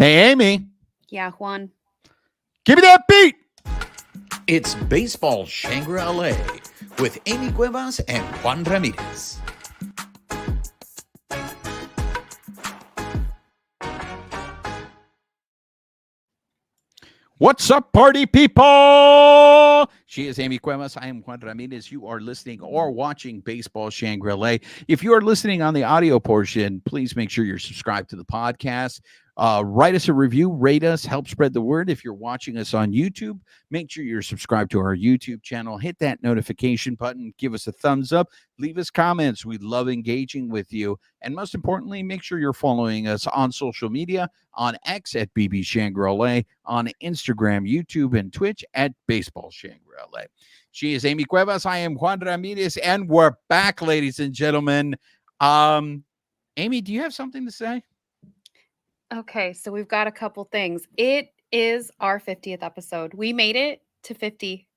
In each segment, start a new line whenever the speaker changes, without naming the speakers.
Hey, Amy,
Yeah, Juan.
give me that beat.
It's Baseball Shangri-La with Amy Cuevas and Juan Ramirez.
What's up, party people? She is Amy Cuevas. I am Juan Ramirez. You are listening or watching Baseball Shangri-La. If you are listening on the audio portion, please make sure you're subscribed to the podcast. Write us a review, rate us, help spread the word. If you're watching us on YouTube, make sure you're subscribed to our YouTube channel. Hit that notification button. Give us a thumbs up. Leave us comments. We love engaging with you. And most importantly, make sure you're following us on social media, on X at BB Shangri-La, on Instagram, YouTube, and Twitch at Baseball Shangri-La. She is Amy Cuevas. I am Juan Ramirez, and we're back, ladies and gentlemen. Amy, do you have something to say?
Okay, so we've got a couple things. It is our 50th episode. We made it to 50.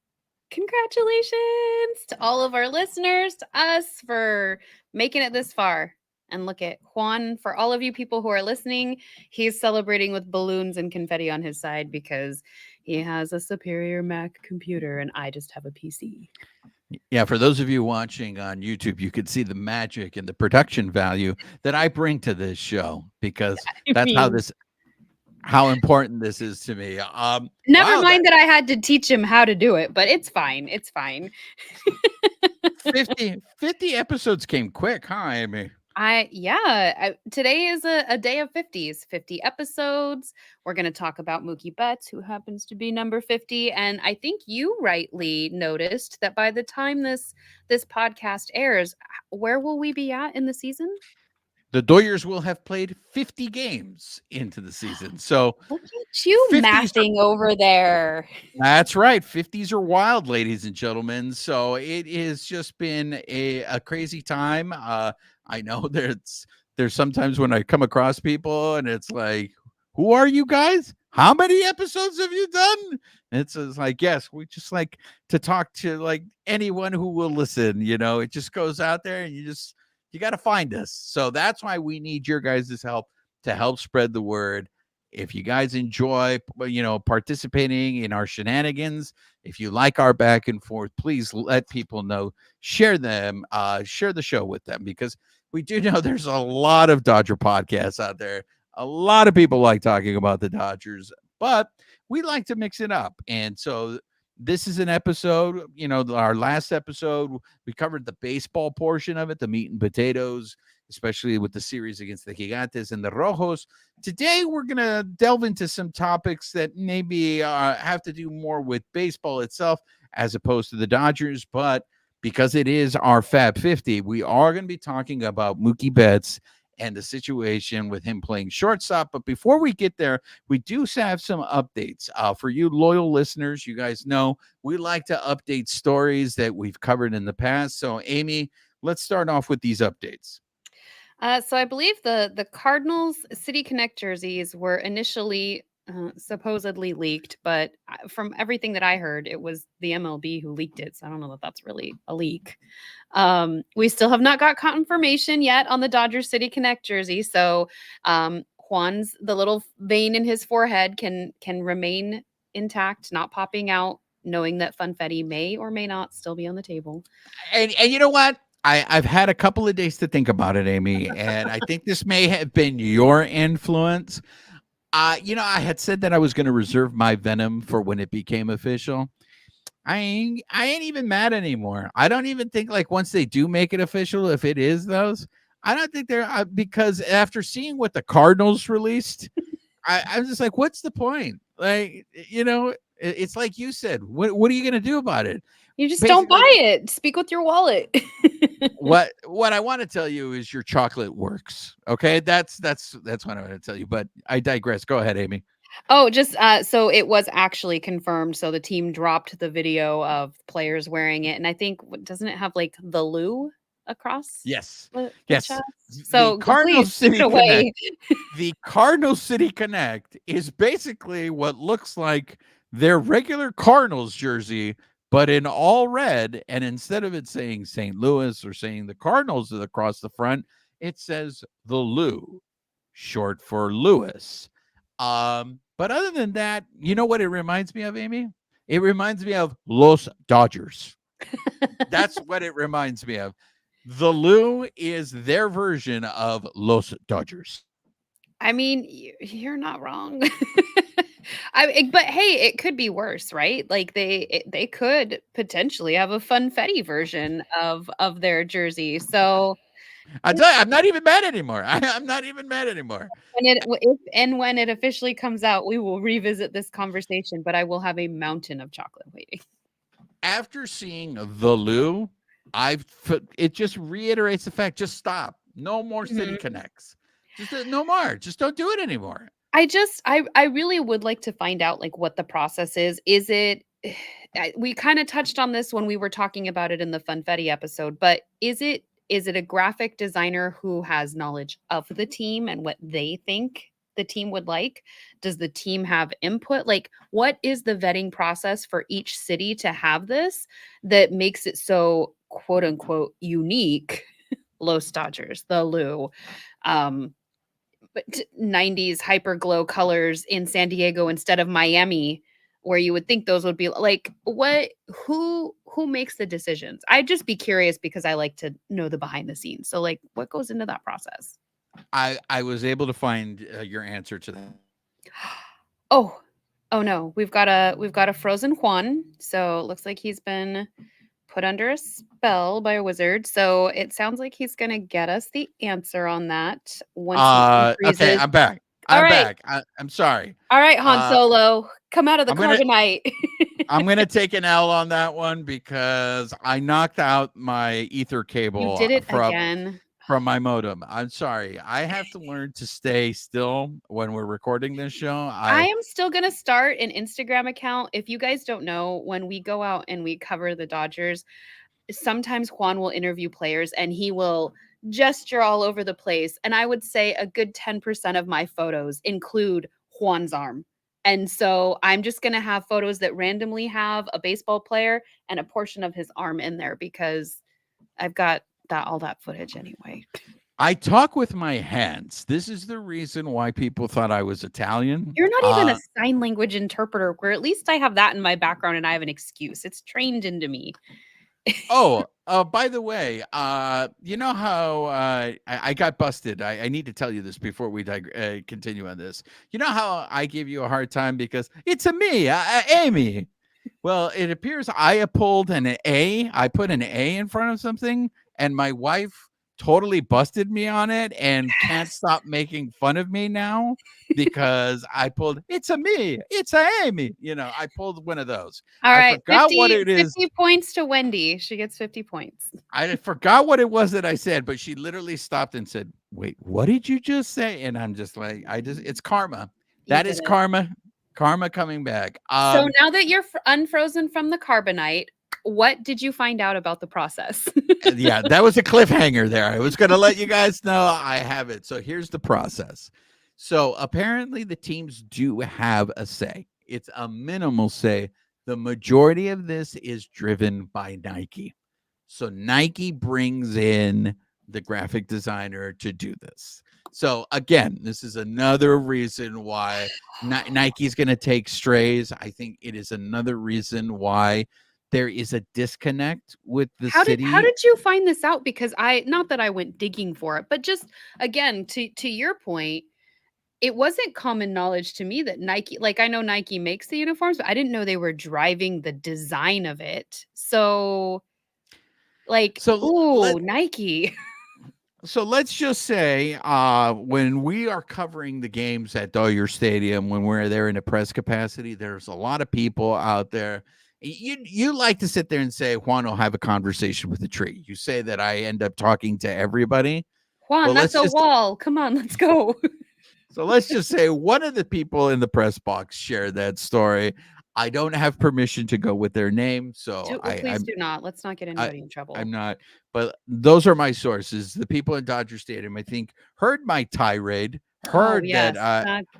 Congratulations to all of our listeners, to us for making it this far. And look at Juan, for all of you people who are listening, he's celebrating with balloons and confetti on his side because he has a superior Mac computer and I just have a PC.
Yeah, for those of you watching on YouTube, you could see the magic and the production value that I bring to this show because that's how important this is to me.
Never mind that I had to teach him how to do it, but it's fine. It's fine.
50 episodes came quick, huh, Amy?
Today is a day of 50s, 50 episodes. We're going to talk about Mookie Betts, who happens to be number 50. And I think you rightly noticed that by the time this podcast airs, where will we be at in the season?
The Doyers will have played 50 games into the season. So
look at you mathing over there.
That's right. 50s are wild, ladies and gentlemen. So it has just been a crazy time. I know there's sometimes when I come across people and it's like, who are you guys? How many episodes have you done? It's like, yes, we just like to talk to like anyone who will listen. You know, it just goes out there and you got to find us. So that's why we need your guys' help to help spread the word. If you guys enjoy, participating in our shenanigans, if you like our back and forth, please let people know, share them, share the show with them, because we do know there's a lot of Dodger podcasts out there. A lot of people like talking about the Dodgers, but we like to mix it up. And so this is an episode, our last episode, we covered the baseball portion of it, the meat and potatoes, especially with the series against the Gigantes and the Rojos. Today, we're going to delve into some topics that maybe have to do more with baseball itself as opposed to the Dodgers. But because it is our Fab 50, we are going to be talking about Mookie Betts and the situation with him playing shortstop. But before we get there, we do have some updates. For you loyal listeners, you guys know we like to update stories that we've covered in the past. So, Amy, let's start off with these updates.
So I believe the Cardinals City Connect jerseys were initially supposedly leaked, but from everything that I heard, it was the MLB who leaked it. So I don't know that that's really a leak. We still have not got confirmation yet on the Dodgers City Connect jersey. So Juan's, the little vein in his forehead can remain intact, not popping out, knowing that funfetti may or may not still be on the table.
And you know what? I've had a couple of days to think about it, Amy, and I think this may have been your influence. I had said that I was going to reserve my venom for when it became official. I ain't even mad anymore. I don't even think like once they do make it official, if it is those, I don't think they're because after seeing what the Cardinals released, I'm just like, what's the point? Like, it's like you said, what are you going to do about it?
You just don't buy it. Speak with your wallet.
What I want to tell you is your chocolate works. Okay, that's what I want to tell you. But I digress. Go ahead, Amy.
Oh, just so it was actually confirmed. So the team dropped the video of players wearing it, and I think doesn't it have like the Lou across?
Yes.
Yes. So
Cardinal City
away.
The Cardinal City Connect is basically what looks like their regular Cardinals jersey, but in all red. And instead of it saying St. Louis or saying the Cardinals across the front, it says the Lou, short for Louis. But other than that, you know what it reminds me of, Amy? It reminds me of Los Dodgers. That's what it reminds me of. The Lou is their version of Los Dodgers.
I mean, you're not wrong. But hey, it could be worse, right? Like they could potentially have a funfetti version of their jersey. So
I tell you, I'm not even mad anymore. I'm not even mad anymore.
if and when it officially comes out, we will revisit this conversation. But I will have a mountain of chocolate waiting.
After seeing the Lou, it just reiterates the fact. Just stop. No more city connects. Just no more. Just don't do it anymore.
I really would like to find out like what the process is. Is it we kind of touched on this when we were talking about it in the Funfetti episode, but is it a graphic designer who has knowledge of the team and what they think the team would like? Does the team have input? Like what is the vetting process for each city to have this that makes it so quote unquote unique? Los Dodgers, the Lou. But 90s hyper glow colors in San Diego instead of Miami, where you would think those would be like what who makes the decisions? I'd just be curious because I like to know the behind the scenes. So like what goes into that process?
I was able to find your answer to that.
Oh. Oh no, we've got a frozen Juan. So it looks like he's been put under a spell by a wizard. So it sounds like he's going to get us the answer on that once he
Okay,
unfreezes.
I'm back.
All
I'm
right.
back. I'm sorry.
All right, Han
Uh,
Solo, come out of the
I'm gonna
carbonite.
I'm gonna take an L on that one because I knocked out my ether
You
cable
did it again.
from my modem. I'm sorry. I have to learn to stay still when we're recording this show.
I am still going to start an Instagram account. If you guys don't know, when we go out and we cover the Dodgers, sometimes Juan will interview players and he will gesture all over the place. And I would say a good 10% of my photos include Juan's arm. And so I'm just going to have photos that randomly have a baseball player and a portion of his arm in there because I've got all that footage anyway.
I talk with my hands. This is the reason why people thought I was Italian.
You're not even a sign language interpreter, where at least I have that in my background and I have an excuse. It's trained into me.
By the way, you know how I got busted. I need to tell you this before we continue on this. You know how I give you a hard time because it's a me, Amy. Well, it appears I pulled an A. I put an A in front of something, and my wife totally busted me on it and can't stop making fun of me now because I pulled it's a me, it's a Amy. I pulled one of those.
All right,
I forgot what it is.
50 points to Wendy. She gets 50 points.
I forgot what it was that I said, but she literally stopped and said, "Wait, what did you just say?" And I'm just like, it's karma. That is karma. Karma coming back.
So now that you're unfrozen from the carbonite, what did you find out about the process?
Yeah, that was a cliffhanger there. I was going to let you guys know I have it. So here's the process. So apparently the teams do have a say. It's a minimal say. The majority of this is driven by Nike. So Nike brings in the graphic designer to do this. So again, this is another reason why Nike's going to take strays. I think it is another reason why there is a disconnect with the city.
How did you find this out? Because not that I went digging for it, but just again, to your point, it wasn't common knowledge to me that Nike, like I know Nike makes the uniforms, but I didn't know they were driving the design of it. So Nike.
So let's just say when we are covering the games at Dodger Stadium, when we're there in a press capacity, there's a lot of people out there. You like to sit there and say, Juan will have a conversation with the tree. You say that I end up talking to everybody.
Juan, that's a wall. Come on, let's go.
So let's just say one of the people in the press box shared that story. I don't have permission to go with their name. So
please do not. Let's not get anybody in trouble.
I'm not. But those are my sources. The people in Dodger Stadium, I think, heard my tirade, heard that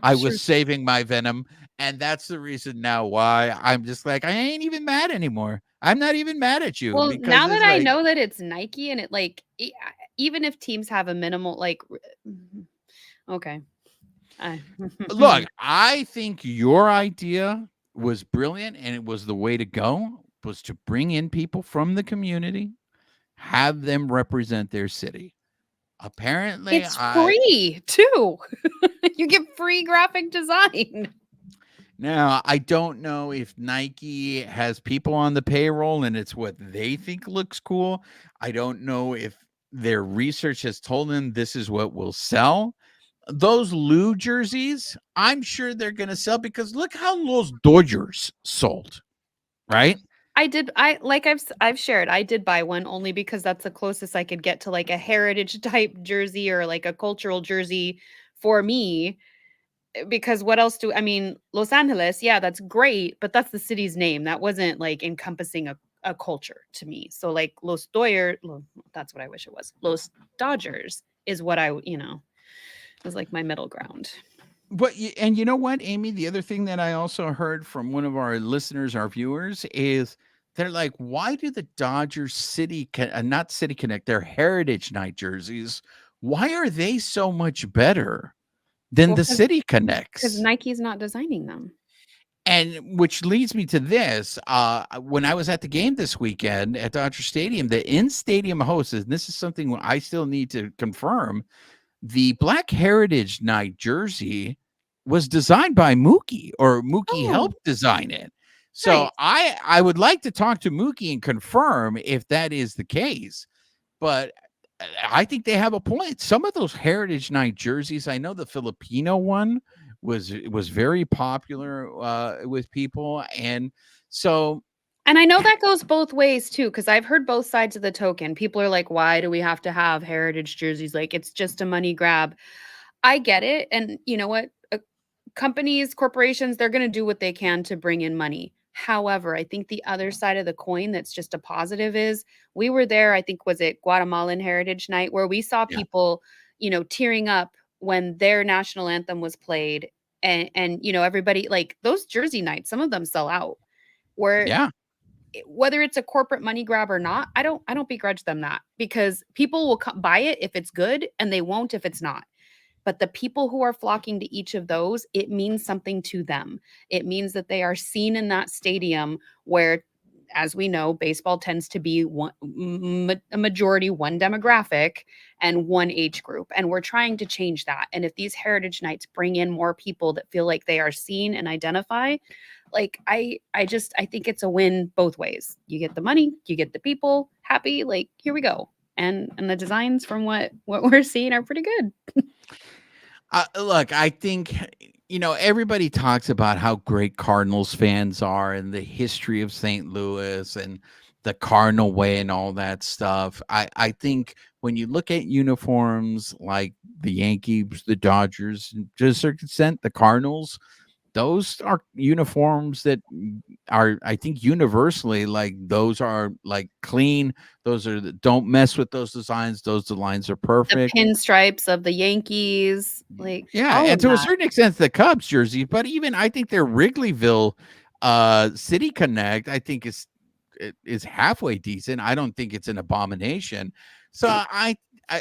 I was saving my venom. And that's the reason now why I'm just like, I ain't even mad anymore. I'm not even mad at you.
Well, now that I know that it's Nike and it even if teams have a minimal, okay.
Look, I think your idea was brilliant, and it was the way to go, was to bring in people from the community, have them represent their city. Apparently,
It's free too. You get free graphic design.
Now, I don't know if Nike has people on the payroll and it's what they think looks cool. I don't know if their research has told them this is what will sell. Those Lou jerseys, I'm sure they're going to sell because look how Los Dodgers sold, right?
I've shared, I did buy one only because that's the closest I could get to like a heritage type jersey or like a cultural jersey for me. Because what else I mean, Los Angeles, yeah, that's great, but that's the city's name. That wasn't like encompassing a culture to me. So like that's what I wish it was. Los Dodgers is what was like my middle ground.
And you know what, Amy? The other thing that I also heard from one of our listeners, our viewers, is they're like, why do the Dodgers not City Connect, their Heritage Night jerseys, why are they so much better than the City
Because
Connects?
Nike's not designing them.
And which leads me to this. When I was at the game this weekend at Dodger Stadium, the in-stadium host, and this is something I still need to confirm, the Black Heritage Night jersey was designed by Mookie, or Mookie helped design it. So
Nice.
I would like to talk to Mookie and confirm if that is the case. But I think they have a point. Some of those Heritage Night jerseys, I know the Filipino one was very popular with people, and so.
And I know that goes both ways too, because I've heard both sides of the token. People are like, why do we have to have heritage jerseys? Like, it's just a money grab. I get it. And you know what? Companies, corporations, they're going to do what they can to bring in money. However, I think the other side of the coin that's just a positive is we were there, I think, was it Guatemalan Heritage Night, where we saw people, tearing up when their national anthem was played. And everybody, like those jersey nights, some of them sell out. Where whether it's a corporate money grab or not, I don't begrudge them that, because people will buy it if it's good and they won't if it's not. But the people who are flocking to each of those, it means something to them. It means that they are seen in that stadium where, as we know, baseball tends to be a majority one demographic and one age group. And we're trying to change that. And if these heritage nights bring in more people that feel like they are seen and identify, like I think it's a win both ways. You get the money, you get the people happy, like here we go. And the designs from what we're seeing are pretty good.
Look, I think, everybody talks about how great Cardinals fans are and the history of St. Louis and the Cardinal way and all that stuff. I think when you look at uniforms like the Yankees, the Dodgers, and to a certain extent, the Cardinals, those are uniforms that are, I think, universally, like, those are like clean. Those are don't mess with those designs. Those designs are perfect.
The pinstripes of the Yankees, like
Yeah,
all
and
of
to a
that.
certain extent, the Cubs jersey, but even I think their Wrigleyville City Connect, I think is halfway decent. I don't think it's an abomination. So I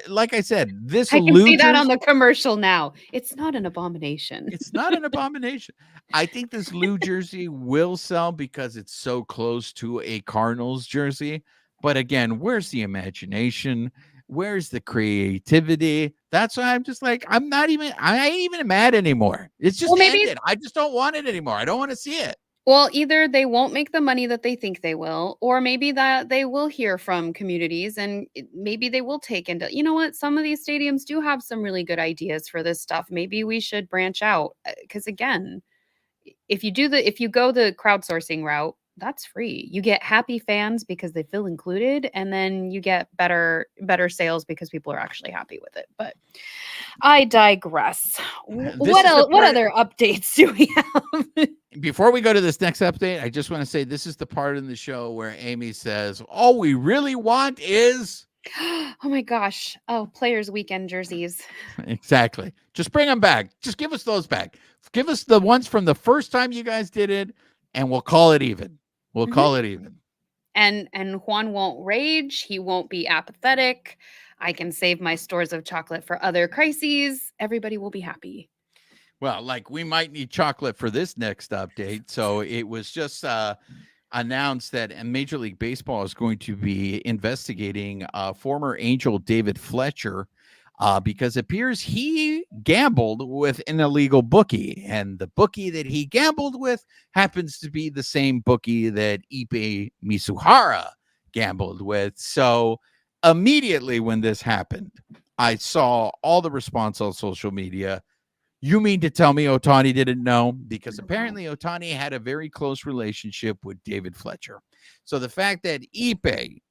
like I said, this
I can see that on
Lou
the commercial now. It's not an abomination.
It's not an abomination. I think this Lou jersey will sell because it's so close to a Cardinals jersey. But again, where's the imagination? Where's the creativity? That's why I'm just like, I ain't even mad anymore. It's just ended. I just don't want it anymore. I don't want to see it.
Well, either they won't make the money that they think they will, or maybe that they will hear from communities and maybe they will take into, you know what, some of these stadiums do have some really good ideas for this stuff. Maybe we should branch out. Because again, if you go the crowdsourcing route, that's free. You get happy fans because they feel included, and then you get better sales because people are actually happy with it. But I digress. What other updates do we have?
Before we go to this next update, I just want to say this is the part in the show where Amy says, all we really want is...
Oh my gosh. Oh, Players Weekend jerseys.
Exactly. Just bring them back. Just give us those back. Give us the ones from the first time you guys did it, and we'll call it even. We'll call it even.
And Juan won't rage. He won't be apathetic. I can save my stores of chocolate for other crises. Everybody will be happy.
Well, like we might need chocolate for this next update. So it was just announced that Major League Baseball is going to be investigating former Angel David Fletcher because it appears he gambled with an illegal bookie. And the bookie that he gambled with happens to be the same bookie that Ippei Misuhara gambled with. So immediately when this happened, I saw all the response on social media. You mean to tell me Ohtani didn't know? Because apparently Ohtani had a very close relationship with David Fletcher. So the fact that Ippei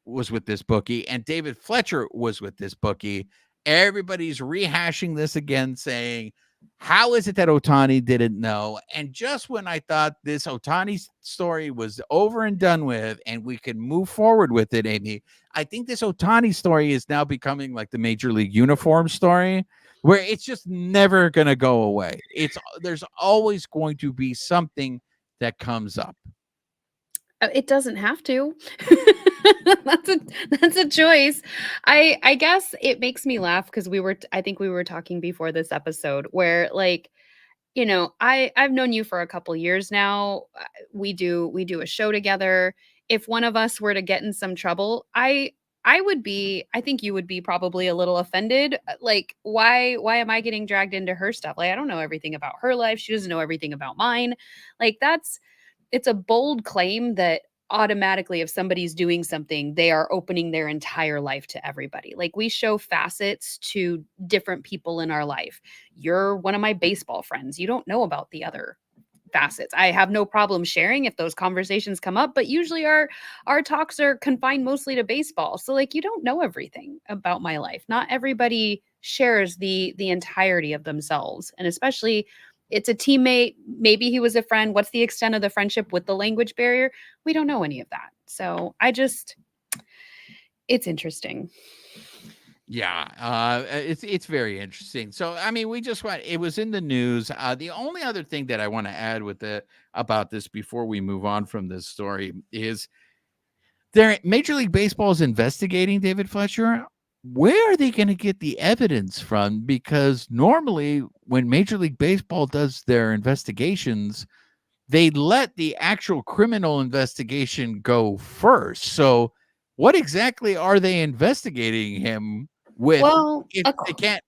was with this bookie and David Fletcher was with this bookie, everybody's rehashing this again, saying, how is it that Ohtani didn't know? And just when I thought this Ohtani story was over and done with and we could move forward with it, Amy, I think this Ohtani story is now becoming like the Major League uniform story, where it's just never going to go away. There's always going to be something that comes up.
It doesn't have to. That's a choice. I guess it makes me laugh because I think we were talking before this episode where like, I've known you for a couple years now. We do a show together. If one of us were to get in some trouble, I think you would be probably a little offended. Like, why am I getting dragged into her stuff? Like, I don't know everything about her life. She doesn't know everything about mine. Like, it's a bold claim that automatically if somebody's doing something, they are opening their entire life to everybody. Like we show facets to different people in our life. You're one of my baseball friends. You don't know about the other facets. I have no problem sharing if those conversations come up, but usually our talks are confined mostly to baseball. So like you don't know everything about my life. Not everybody shares the entirety of themselves. And especially it's a teammate, maybe he was a friend. What's the extent of the friendship with the language barrier? We don't know any of that. So it's interesting.
Yeah, it's very interesting. So, I mean, it was in the news. The only other thing that I want to add about this before we move on from this story is Major League Baseball is investigating David Fletcher. Where are they going to get the evidence from? Because normally when Major League Baseball does their investigations, they let the actual criminal investigation go first. So what exactly are they investigating him with?
Well,
If they can't,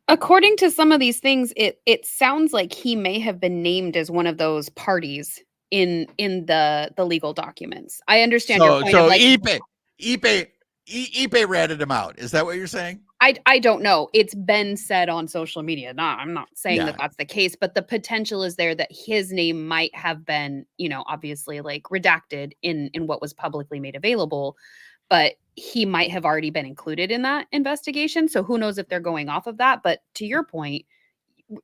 according to some of these things, it sounds like he may have been named as one of those parties in the legal documents. I understand your point of like
Ippei ratted him out. Is that what you're saying?
I don't know. It's been said on social media. I'm not saying that that's the case, but the potential is there that his name might have been, obviously like redacted in what was publicly made available, but he might have already been included in that investigation. So who knows if they're going off of that? But to your point,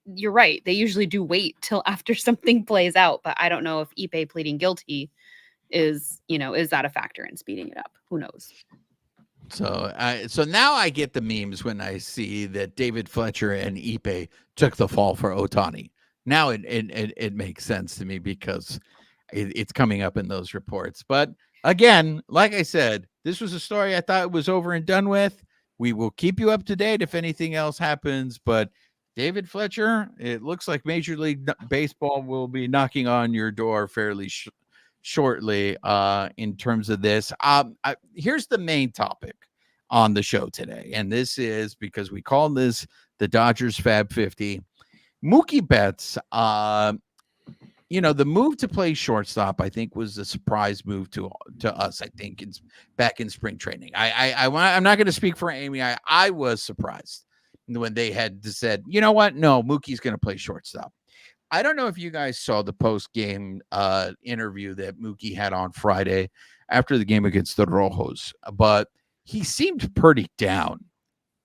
you're right. They usually do wait till after something plays out, but I don't know if Ippei pleading guilty is that a factor in speeding it up? Who knows?
So now I get the memes when I see that David Fletcher and Ippei took the fall for Ohtani. Now it makes sense to me because it's coming up in those reports. But again, like I said, this was a story I thought was over and done with. We will keep you up to date if anything else happens. But David Fletcher, it looks like Major League Baseball will be knocking on your door fairly shortly in terms of this. Here's the main topic on the show today, and this is because we call this the Dodgers Fab 50. Mookie Betts, the move to play shortstop, I think, was a surprise move to us. I think back in spring training. I'm not going to speak for Amy. I was surprised when they had said, you know what? No, Mookie's going to play shortstop. I don't know if you guys saw the post-game interview that Mookie had on Friday after the game against the Rojos, but he seemed pretty down.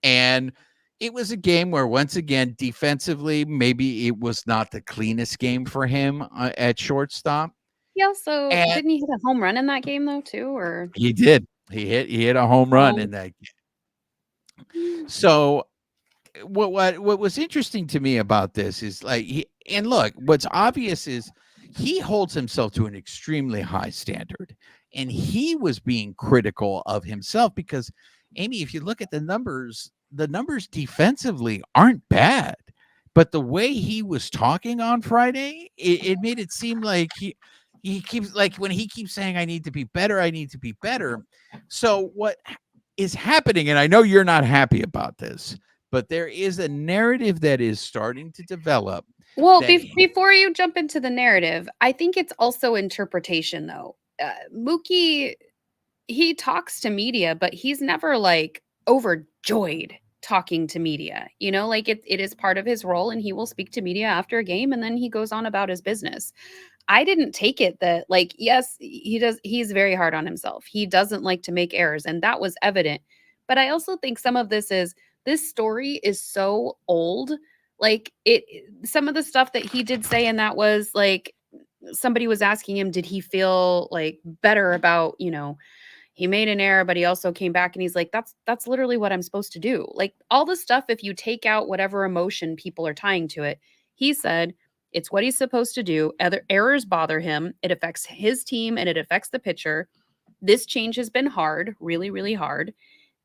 And it was a game where, once again, defensively, maybe it was not the cleanest game for him at shortstop.
He also didn't he hit a home run in that game though too, or
he did. He hit a home run in that game. So what was interesting to me about this is like what's obvious is he holds himself to an extremely high standard, and he was being critical of himself because, Amy, if you look at the numbers defensively aren't bad. But the way he was talking on Friday, it made it seem like he keeps like when he keeps saying, I need to be better, I need to be better. So what is happening, and I know you're not happy about this, but there is a narrative that is starting to develop.
Well,
That
before you jump into the narrative, I think it's also interpretation, though. Mookie, he talks to media, but he's never like overjoyed talking to media. You know, like it is part of his role, and he will speak to media after a game, and then he goes on about his business. I didn't take it that like, yes, he's very hard on himself. He doesn't like to make errors, and that was evident. But I also think some of this story is so old. Like some of the stuff that he did say, and that was like somebody was asking him, did he feel like better about, he made an error, but he also came back and he's like, that's literally what I'm supposed to do. Like all the stuff, if you take out whatever emotion people are tying to it, he said it's what he's supposed to do. Other errors bother him. It affects his team and it affects the pitcher. This change has been hard, really, really hard.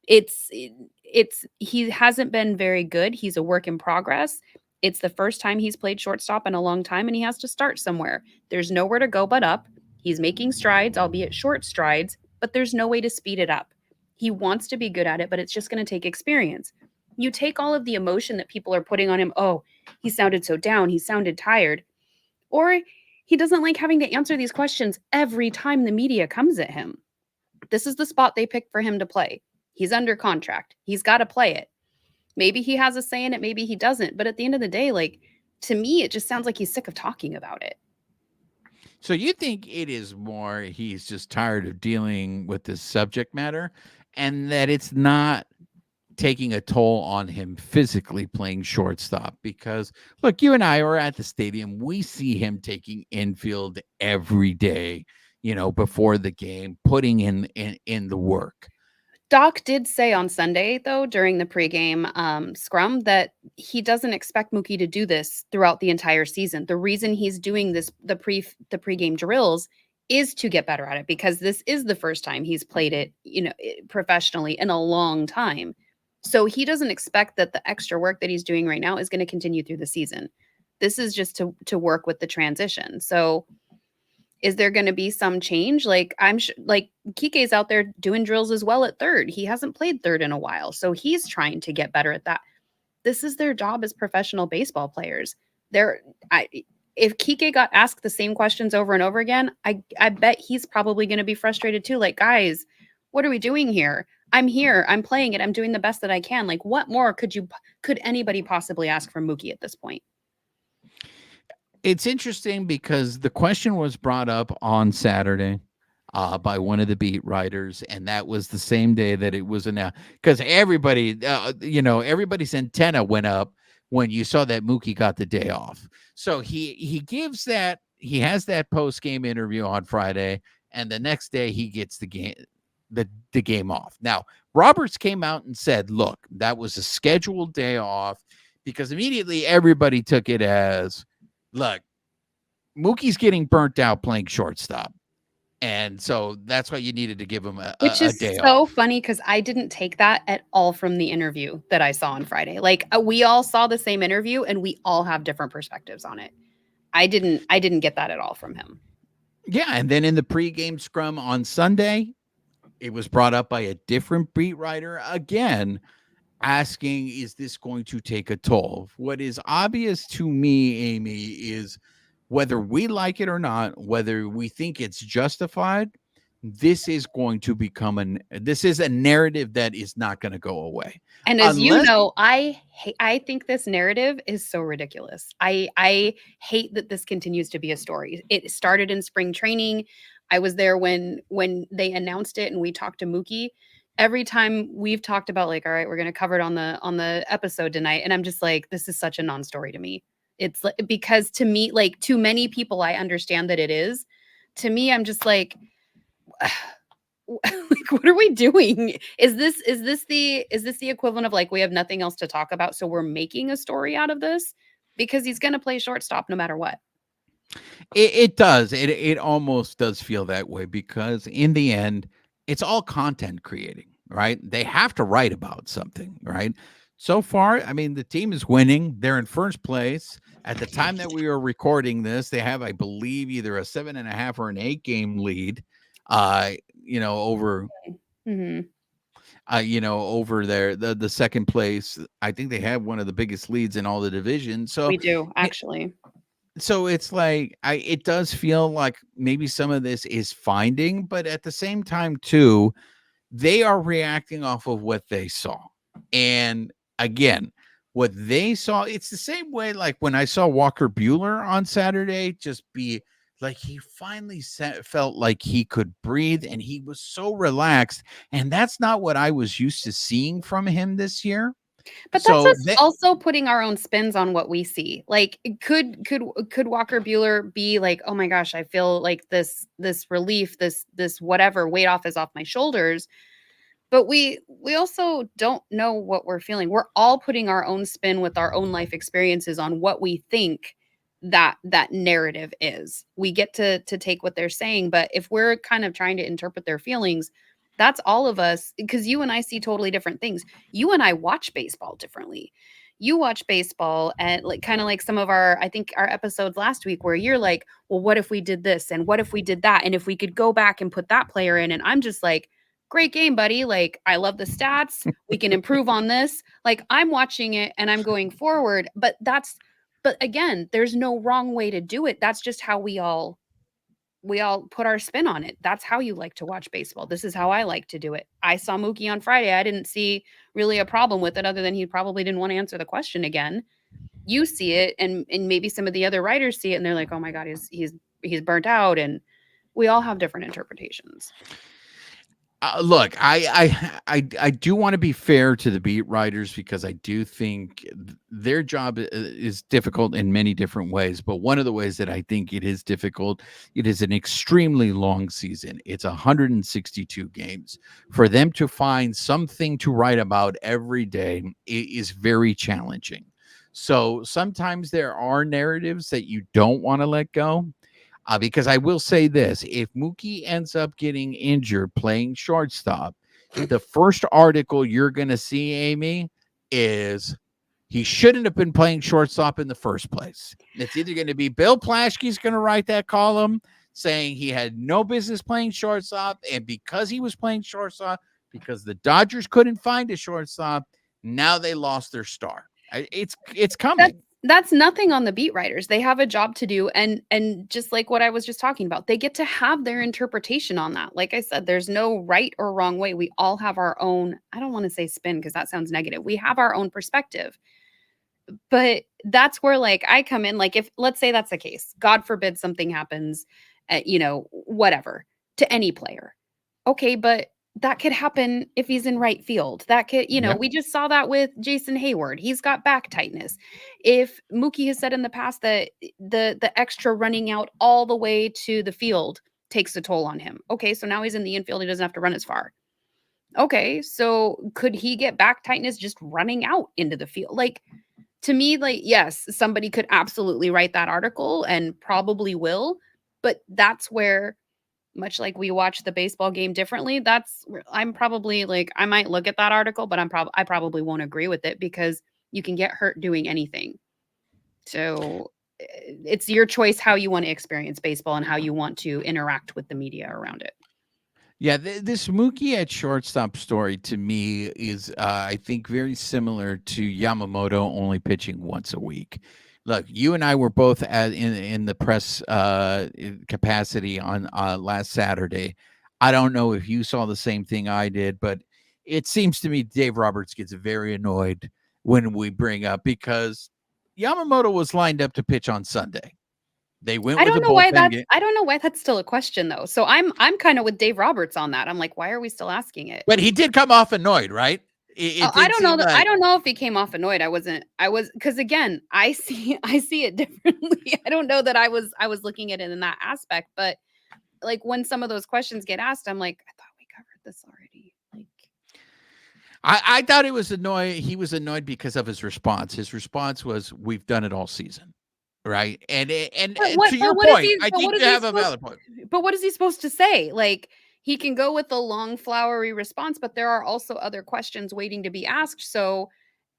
He hasn't been very good. He's a work in progress. It's the first time he's played shortstop in a long time, and he has to start somewhere. There's nowhere to go but up. He's making strides, albeit short strides, but there's no way to speed it up. He wants to be good at it, but it's just going to take experience. You take all of the emotion that people are putting on him. Oh, he sounded so down. He sounded tired. Or he doesn't like having to answer these questions every time the media comes at him. This is the spot they picked for him to play. He's under contract. He's got to play it. Maybe he has a say in it, maybe he doesn't. But at the end of the day, like, to me, it just sounds like he's sick of talking about it.
So you think it is more he's just tired of dealing with this subject matter, and that it's not taking a toll on him physically playing shortstop? Because look, you and I are at the stadium. We see him taking infield every day, before the game, putting in the work.
Doc did say on Sunday, though, during the pregame scrum, that he doesn't expect Mookie to do this throughout the entire season. The reason he's doing this, the pregame drills, is to get better at it, because this is the first time he's played it, professionally in a long time. So he doesn't expect that the extra work that he's doing right now is going to continue through the season. This is just to work with the transition. So is there going to be some change? Like I'm sure, like Kike's out there doing drills as well at third. He hasn't played third in a while, so he's trying to get better at that. This is their job as professional baseball players. If Kike got asked the same questions over and over again, I bet he's probably going to be frustrated too. Like, guys, what are we doing here? I'm here. I'm playing it. I'm doing the best that I can. Like, what more could anybody possibly ask from Mookie at this point?
It's interesting because the question was brought up on Saturday by one of the beat writers, and that was the same day that it was announced. Because everybody, everybody's antenna went up when you saw that Mookie got the day off. So he has that post game interview on Friday, and the next day he gets the game off. Now Roberts came out and said, "Look, that was a scheduled day off," because immediately everybody took it as, look, Mookie's getting burnt out playing shortstop. And so that's why you needed to give him a day off.
Which is so funny, because I didn't take that at all from the interview that I saw on Friday. Like we all saw the same interview and we all have different perspectives on it. I didn't get that at all from him.
Yeah. And then in the pregame scrum on Sunday, it was brought up by a different beat writer again, asking, is this going to take a toll? What is obvious to me, Amy, is whether we like it or not, whether we think it's justified, this is going to become this is a narrative that is not going to go away.
And as you know, I think this narrative is so ridiculous. I hate that this continues to be a story. It started in spring training. I was there when they announced it and we talked to Mookie. Every time we've talked about, like, all right, we're going to cover it on the episode tonight. And I'm just like, this is such a non-story to me. It's like, because to me, like, to many people, I understand that it is. To me, I'm just like, like, what are we doing? Is this the equivalent of, like, we have nothing else to talk about, so we're making a story out of this? Because he's going to play shortstop no matter what.
It does. It almost does feel that way, because in the end, it's all content creating, right? They have to write about something, right? So far, I mean, the team is winning. They're in first place. At the time that we are recording this, they have, I believe, either a 7.5 or an 8 game lead. Uh, you know, over
Hmm.
over there, the second place. I think they have one of the biggest leads in all the divisions. So
We do,
it,
actually.
so it's like it does feel like maybe some of this is finding, but at the same time too, they are reacting off of what they saw. And again, what they saw, it's the same way like when I saw Walker Bueller on Saturday just be like he finally felt like he could breathe and he was so relaxed. And that's not what I was used to seeing from him this year.
But that's
So
us also putting our own spins on what we see. Like, could Walker Bueller be like, oh my gosh, I feel like this relief, this whatever weight is off my shoulders. But we also don't know what we're feeling. We're all putting our own spin with our own life experiences on what we think that narrative is. We get to take what they're saying, but if we're kind of trying to interpret their feelings, that's all of us, because you and I see totally different things. You and I watch baseball differently. You watch baseball and like kind of like some of our, I think our episodes last week where you're like, well, what if we did this and what if we did that? And if we could go back and put that player in, and I'm just like, great game, buddy. Like, I love the stats. We can improve on this. Like, I'm watching it and I'm going forward. But again, there's no wrong way to do it. That's just how we all put our spin on it. That's how you like to watch baseball. This is how I like to do it. I saw Mookie on Friday. I didn't see really a problem with it other than he probably didn't want to answer the question again. You see it, and maybe some of the other writers see it and they're like, oh my God, he's burnt out. And we all have different interpretations.
Look, I do want to be fair to the beat writers because I do think their job is difficult in many different ways. But one of the ways that I think it is difficult, it is an extremely long season. It's 162 games. For them to find something to write about every day is very challenging. So sometimes there are narratives that you don't want to let go. Because I will say this, if Mookie ends up getting injured playing shortstop, the first article you're going to see, Amy, is he shouldn't have been playing shortstop in the first place. It's either going to be Bill Plaschke's going to write that column saying he had no business playing shortstop, and because he was playing shortstop, because the Dodgers couldn't find a shortstop, now they lost their star. It's coming.
That's nothing on the beat writers. They have a job to do, and just like what I was just talking about, they get to have their interpretation on that. Like I said, there's no right or wrong way. We all have our own, I don't want to say spin because that sounds negative. We have our own perspective. But that's where like I come in, like if let's say that's the case, God forbid something happens, whatever, to any player. Okay, but that could happen if he's in right field. That could,
Yep.
we just saw that with Jason Hayward. He's got back tightness. If Mookie has said in the past that the extra running out all the way to the field takes a toll on him. Okay, so now he's in the infield, he doesn't have to run as far. Okay, so could he get back tightness just running out into the field? Like, to me, like, yes, somebody could absolutely write that article and probably will, but that's where, much like we watch the baseball game differently, that's where I'm probably like, I might look at that article, but I probably won't agree with it because you can get hurt doing anything. So it's your choice how you want to experience baseball and how you want to interact with the media around it.
Yeah, this Mookie at shortstop story to me is, I think, very similar to Yamamoto only pitching once a week. Look, you and I were both in the press capacity on last Saturday. I don't know if you saw the same thing I did, but it seems to me Dave Roberts gets very annoyed when we bring up because Yamamoto was lined up to pitch on Sunday. They went with a bullpen game.
I don't know why that's still a question though. So I'm kind of with Dave Roberts on that. I'm like, why are we still asking it?
But he did come off annoyed, right? It
I
did
don't know
seem
that I
like
don't know if he came off annoyed. I was because again, I see it differently. I don't know that I was looking at it in that aspect, but like when some of those questions get asked, I'm like, I thought we covered this already. Like,
I thought it was annoying. He was annoyed because of his response. His response was, "We've done it all season." Right. And to your point, I think you have a valid point.
But what is he supposed to say? Like, he can go with the long, flowery response, but there are also other questions waiting to be asked. So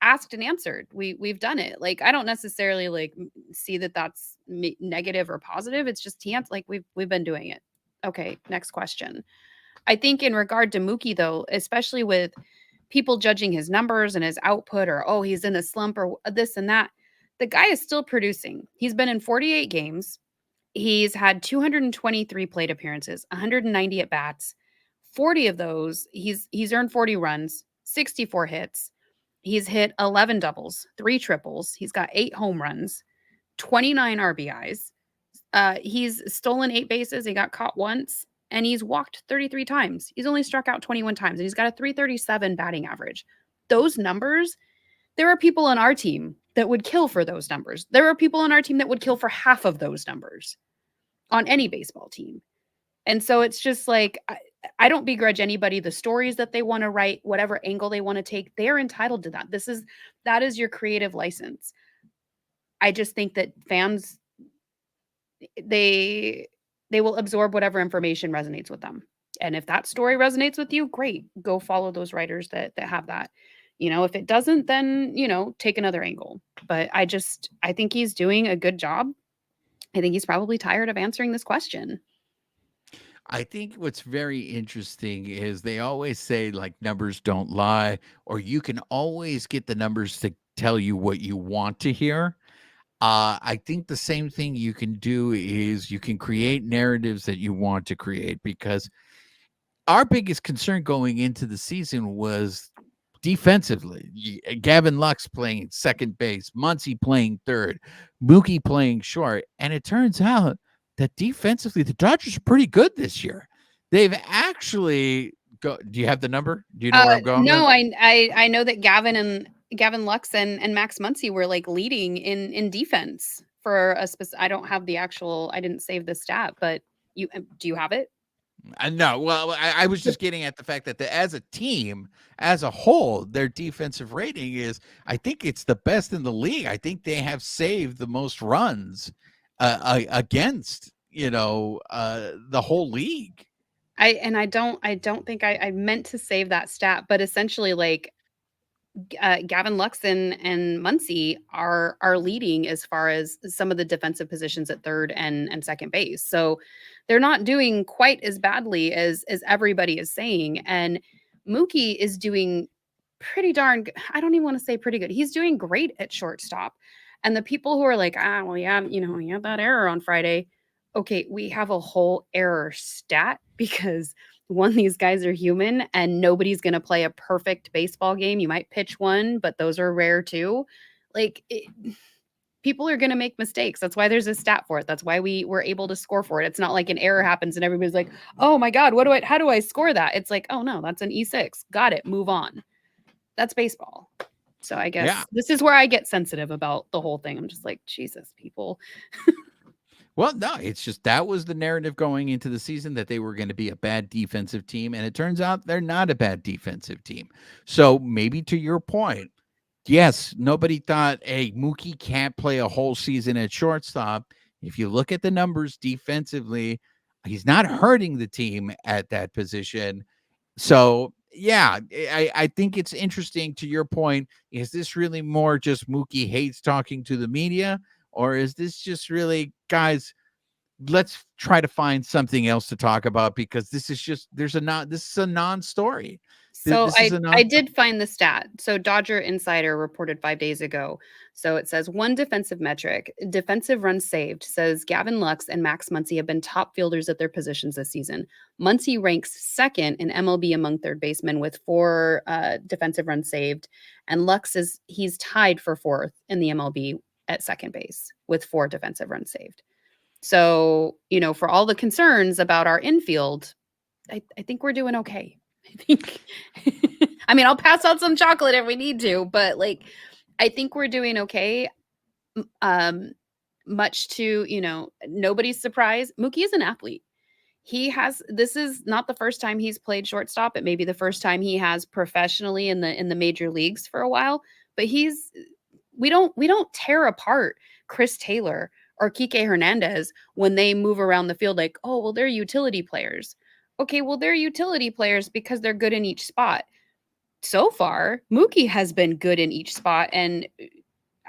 asked and answered. We've done it. Like, I don't necessarily like see that that's negative or positive. It's just like we've been doing it. Okay, next question. I think in regard to Mookie though, especially with people judging his numbers and his output, or oh, he's in a slump or this and that, the guy is still producing. He's been in 48 games. He's had 223 plate appearances, 190 at bats. 40 of those, he's earned 40 runs, 64 hits. He's hit 11 doubles, 3 triples. He's got 8 home runs, 29 RBIs. He's stolen 8 bases. He got caught once, and he's walked 33 times. He's only struck out 21 times, and he's got a 337 batting average. Those numbers, there are people on our team that would kill for those numbers. There are people on our team that would kill for half of those numbers on any baseball team. And so it's just like, I don't begrudge anybody the stories that they want to write, whatever angle they want to take. They're entitled to that. That is your creative license. I just think that fans, they will absorb whatever information resonates with them. And if that story resonates with you, great. Go follow those writers that have that. If it doesn't, then, take another angle. But I think he's doing a good job. I think he's probably tired of answering this question.
I think what's very interesting is they always say like numbers don't lie, or you can always get the numbers to tell you what you want to hear. I think the same thing you can do is you can create narratives that you want to create, because our biggest concern going into the season was defensively. Gavin Lux playing second base, Muncy playing third, Mookie playing short. And it turns out that defensively, the Dodgers are pretty good this year. They've actually do you have the number? Do you know where I'm going?
No, I know that Gavin Lux and Max Muncy were like leading in defense for a specific. I don't have the actual. I didn't save the stat, but do you have it?
No. Well, I was just getting at the fact that as a team, as a whole, their defensive rating is, I think it's the best in the league. I think they have saved the most runs against, the whole league.
I don't think I meant to save that stat, but essentially like Gavin Lux and Muncy are leading as far as some of the defensive positions at third and second base. So they're not doing quite as badly as everybody is saying. And Mookie is doing pretty darn good. I don't even want to say pretty good. He's doing great at shortstop. And the people who are like, well, yeah, you had that error on Friday. Okay, we have a whole error stat because one, these guys are human and nobody's going to play a perfect baseball game. You might pitch one, but those are rare too. Like people are going to make mistakes. That's why there's a stat for it. That's why we were able to score for it. It's not like an error happens and everybody's like, oh my God, how do I score that? It's like, oh no, that's an E6. Got it. Move on. That's baseball. So I guess this is where I get sensitive about the whole thing. I'm just like, Jesus, people.
Well, no, it's just that was the narrative going into the season, that they were going to be a bad defensive team. And it turns out they're not a bad defensive team. So maybe to your point, yes, nobody thought, hey, Mookie can't play a whole season at shortstop. If you look at the numbers defensively, he's not hurting the team at that position. So, yeah, I think it's interesting to your point. Is this really more just Mookie hates talking to the media? Or is this just really, guys, let's try to find something else to talk about, because this is a non-story.
So I did find the stat. So Dodger Insider reported 5 days ago. So it says one defensive metric, defensive runs saved, says Gavin Lux and Max Muncy have been top fielders at their positions this season. Muncy ranks second in MLB among third basemen with 4 defensive runs saved. And Lux he's tied for 4th in the MLB at second base with 4 defensive runs saved. So, for all the concerns about our infield, I think we're doing okay. I think, I mean, I'll pass out some chocolate if we need to, but like, I think we're doing okay. Much to, nobody's surprise. Mookie is an athlete. This is not the first time he's played shortstop. It may be the first time he has professionally in the major leagues for a while, but we don't tear apart Chris Taylor or Kike Hernandez when they move around the field like, oh, well, they're utility players. Okay, well, they're utility players because they're good in each spot. so far, Mookie has been good in each spot. And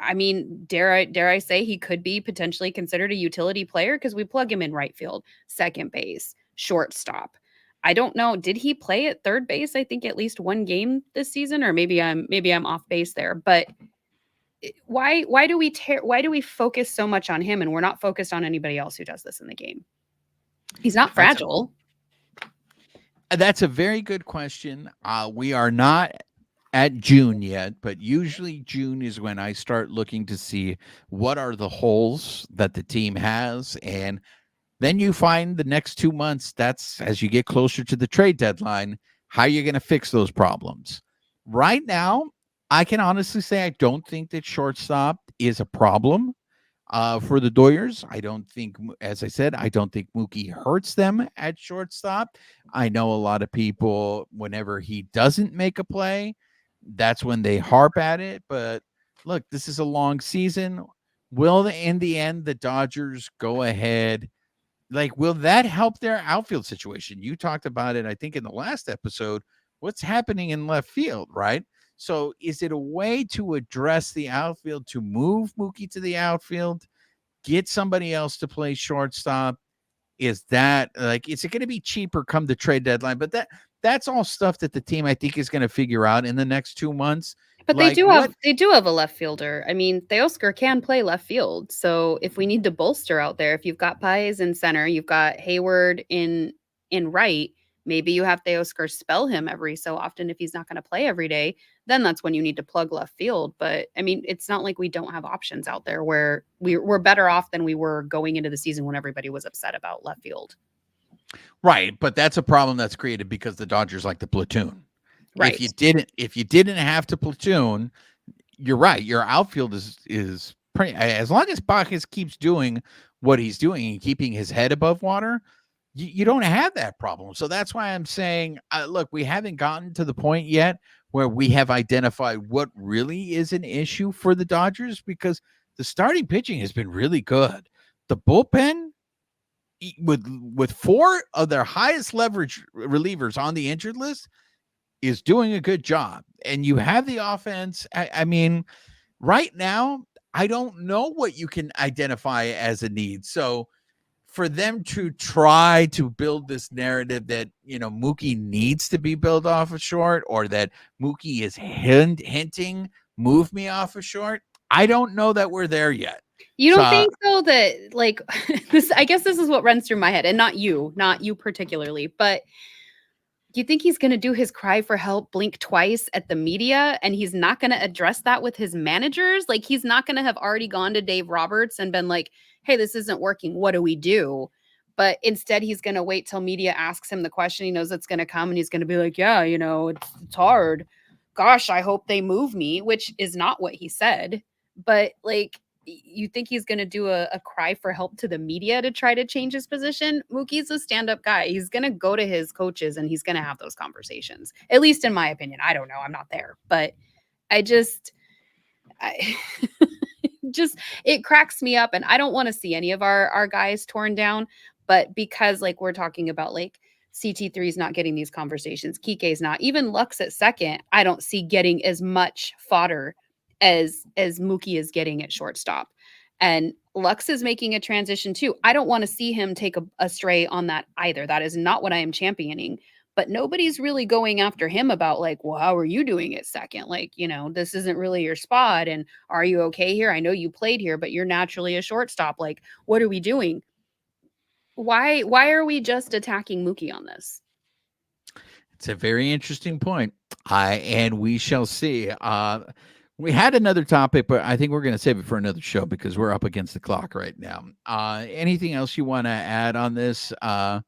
I mean, dare I say he could be potentially considered a utility player because we plug him in right field, second base, shortstop. I don't know. Did he play at third base? I think at least one game this season, or maybe I'm off base there. But why do we focus so much on him and we're not focused on anybody else who does this in the game? He's not fragile.
That's a very good question. We are not at June yet, but usually June is when I start looking to see what are the holes that the team has. And then you find the next 2 months, that's as you get closer to the trade deadline, how you're going to fix those problems. Right now, I can honestly say I don't think that shortstop is a problem for the Doyers. I don't think, as I said, I don't think Mookie hurts them at shortstop. I know a lot of people, whenever he doesn't make a play, that's when they harp at it. But look, this is a long season. Will, in the end, the Dodgers go ahead? Like, will that help their outfield situation? You talked about it, I think, in the last episode. What's happening in left field, right? So is it a way to address the outfield, to move Mookie to the outfield, get somebody else to play shortstop? Is that like, is it going to be cheaper come the trade deadline? But that's all stuff that the team, I think, is going to figure out in the next 2 months.
But they do have a left fielder. I mean, Teoscar can play left field. So if we need to bolster out there, if you've got Paez in center, you've got Hayward in right, maybe you have Teoscar spell him every so often if he's not going to play every day, then that's when you need to plug left field. But I mean, it's not like we don't have options out there where we're better off than we were going into the season when everybody was upset about left field.
Right, but that's a problem that's created because the Dodgers like the platoon.
Right.
If you didn't have to platoon, you're right. Your outfield is pretty, as long as Bacchus keeps doing what he's doing and keeping his head above water, you don't have that problem. So that's why I'm saying, look, we haven't gotten to the point yet where we have identified what really is an issue for the Dodgers, because the starting pitching has been really good. The bullpen, with 4 of their highest leverage relievers on the injured list, is doing a good job. And you have the offense. I mean, right now, I don't know what you can identify as a need. So for them to try to build this narrative that, Mookie needs to be built off of short, or that Mookie is hinting, move me off of short, I don't know that we're there yet.
You don't think though that, like, this, I guess this is what runs through my head, and not you particularly, but do you think he's going to do his cry for help blink twice at the media, and he's not going to address that with his managers? Like, he's not going to have already gone to Dave Roberts and been like, hey, this isn't working. What do we do? But instead, he's going to wait till media asks him the question. He knows it's going to come, and he's going to be like, yeah, it's hard. Gosh, I hope they move me, which is not what he said. But like, you think he's going to do a cry for help to the media to try to change his position? Mookie's a stand-up guy. He's going to go to his coaches and he's going to have those conversations. At least in my opinion. I don't know. I'm not there. But it cracks me up. And I don't want to see any of our guys torn down. But because, like, we're talking about, like, CT3 is not getting these conversations. Kike's not. Even Lux at second, I don't see getting as much fodder as Mookie is getting at shortstop. And Lux is making a transition too. I don't want to see him take a stray on that either. That is not what I am championing. But nobody's really going after him about, like, well, how are you doing at second? Like, this isn't really your spot. And are you okay here? I know you played here, but you're naturally a shortstop. Like, what are we doing? Why are we just attacking Mookie on this?
It's a very interesting point. And we shall see. We had another topic, but I think we're going to save it for another show because we're up against the clock right now. Anything else you want to add on this? I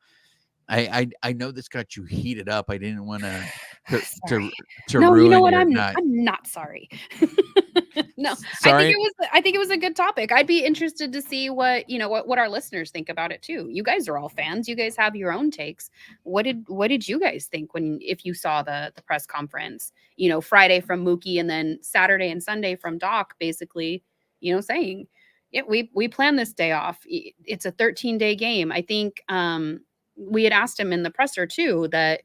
know this got you heated up. I didn't want to
no,
ruin
you know what?
your
I'm
night.
not sorry. No,
sorry.
I think it was a good topic. I'd be interested to see what our listeners think about it too. You guys are all fans. You guys have your own takes. What did you guys think if you saw the press conference? Friday from Mookie and then Saturday and Sunday from Doc, basically, saying, yeah, we planned this day off. It's a 13-day game. I think we had asked him in the presser too that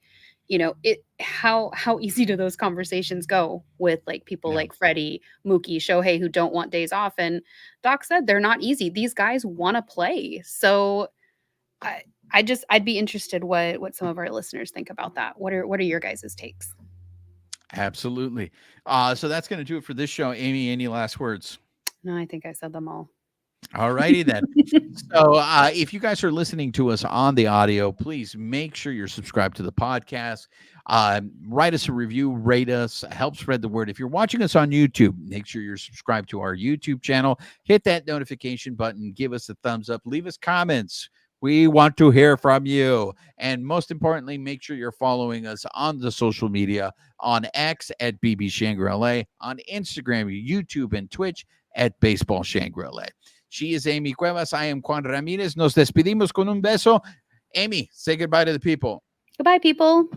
how easy do those conversations go with like people
Yeah.
like Freddie, Mookie, Shohei, who don't want days off? And Doc said they're not easy. These guys want to play. So I'd be interested what some of our listeners think about that. What are your guys' takes?
Absolutely. So that's going to do it for this show. Amy, any last words?
No, I think I said them all.
All righty then. So if you guys are listening to us on the audio, please make sure you're subscribed to the podcast. Write us a review, rate us, help spread the word. If you're watching us on YouTube, make sure you're subscribed to our YouTube channel. Hit that notification button. Give us a thumbs up. Leave us comments. We want to hear from you. And most importantly, make sure you're following us on the social media, on X at BB Shangri-La, on Instagram, YouTube, and Twitch at Baseball Shangri-La. She is Amy Cuevas. I am Juan Ramirez. Nos despedimos con un beso. Amy, say goodbye to the people.
Goodbye, people.